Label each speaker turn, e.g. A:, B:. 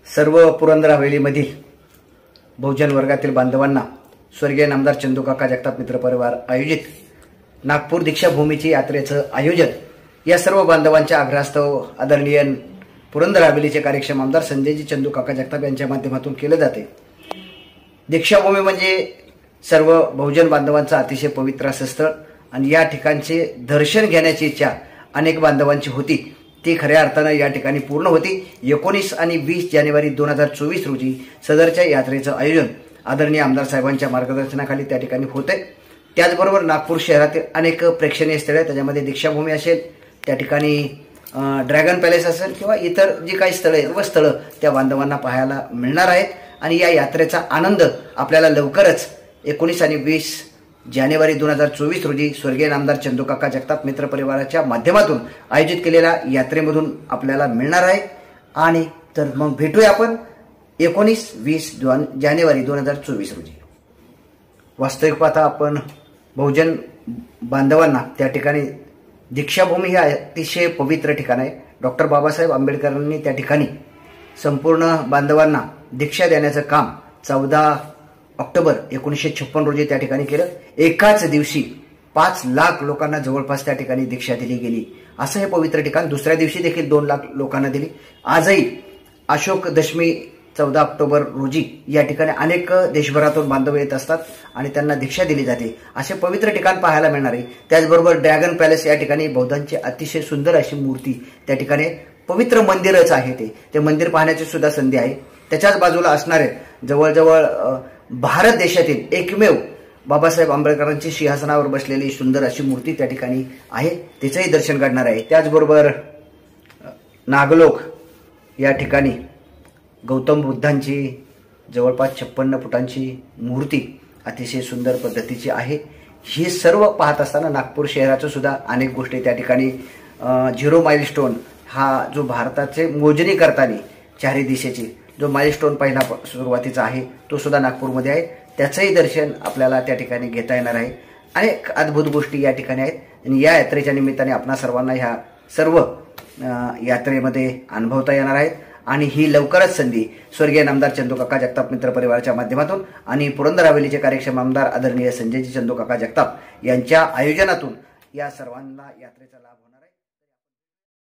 A: सर्व पुरंदर हवेलीमधील बहुजन वर्गातील बांधवांना स्वर्गीय नामदार चंदूकाका जगताप मित्र परिवार आयोजित नागपूर दीक्षाभूमीची यात्रेचं आयोजन या सर्व बांधवांच्या आग्रहास्तव आदरणीय पुरंदर हवेलीचे कार्यक्षम आमदार संजयजी चंदूकाका जगताप यांच्या माध्यमातून केले जाते। दीक्षाभूमी म्हणजे सर्व बहुजन बांधवांचं अतिशय पवित्र असं स्थळ आणि या ठिकाणचे दर्शन घेण्याची इच्छा अनेक बांधवांची होती। ती खऱ्या अर्थाने या ठिकाणी पूर्ण होती। 19 आणि 20 जानेवारी 2024 रोजी सदरच्या यात्रेचं आयोजन आदरणीय आमदार साहेबांच्या मार्गदर्शनाखाली त्या ठिकाणी होते। त्याचबरोबर नागपूर शहरातील अनेक प्रेक्षणीय स्थळे त्याच्यामध्ये दीक्षाभूमी असेल, त्या ठिकाणी ड्रॅगन पॅलेस असेल किंवा इतर जी काही स्थळे व स्थळं त्या बांधवांना पाहायला मिळणार आहेत आणि या यात्रेचा आनंद आपल्याला लवकरच 19 आणि 20 जानेवारी 2024 रोजी स्वर्गीय नामदार चंदूकाका जगताप मित्र परिवाराच्या माध्यमातून आयोजित केलेल्या यात्रेमधून आपल्याला मिळणार आहे। आणि तर मग भेटूया आपण 19-20 जानेवारी 2024 रोजी। वास्तविक पाहता आपण बहुजन बांधवांना त्या ठिकाणी दीक्षाभूमी हे अतिशय पवित्र ठिकाण आहे। डॉक्टर बाबासाहेब आंबेडकरांनी त्या ठिकाणी संपूर्ण बांधवांना दीक्षा देण्याचं काम 14 ऑक्टोबर 1956 रोजी त्या ठिकाणी केलं। एकाच दिवशी 5 लाख लोकांना जवळपास त्या ठिकाणी दीक्षा दिली गेली। असं हे पवित्र ठिकाण दुसऱ्या दिवशी देखील 2 लाख लोकांना दिली। आजही अशोक दशमी 14 ऑक्टोबर रोजी या ठिकाणी अनेक देशभरातून बांधव येत असतात आणि त्यांना दीक्षा दिली जाते। असे पवित्र ठिकाण पाहायला मिळणार आहे। त्याचबरोबर ड्रॅगन पॅलेस या ठिकाणी बौद्धांची अतिशय सुंदर अशी मूर्ती त्या ठिकाणी पवित्र मंदिरच आहे। ते मंदिर पाहण्याची सुद्धा संधी आहे। त्याच्याच बाजूला असणारे जवळजवळ भारत देशातील एकमेव बाबासाहेब आंबेडकरांची सिंहासनावर बसलेली सुंदर अशी मूर्ती त्या ठिकाणी आहे, तिचंही दर्शन घडणार आहे। त्याचबरोबर नागलोक या ठिकाणी गौतम बुद्धांची जवळपास 56 फुटांची मूर्ती अतिशय सुंदर पद्धतीची आहे। हे सर्व पाहत असताना नागपूर शहराचं सुद्धा अनेक गोष्टी त्या ठिकाणी 0 माइलस्टोन हा जो भारताचे मोजणी करताना चारी दिशेची जो माइलस्टोन पहिला सुरुवातीचा आहे तो सुद्धा नागपूरमध्ये आहे। त्याचंही दर्शन आपल्याला त्या ठिकाणी घेता येणार आहे। अनेक अद्भुत गोष्टी या ठिकाणी आहेत आणि या यात्रेच्या निमित्ताने आपणा सर्वांना ह्या सर्व यात्रेमध्ये अनुभवता येणार आहेत आणि ही लवकरच संधी स्वर्गीय नामदार चंदूकाका जगताप मित्र परिवाराच्या माध्यमातून आणि पुरंदर हवेलीचे कार्यक्षम आमदार आदरणीय संजयजी चंदूकाका जगताप यांच्या आयोजनातून या सर्वांना यात्रेचा लाभ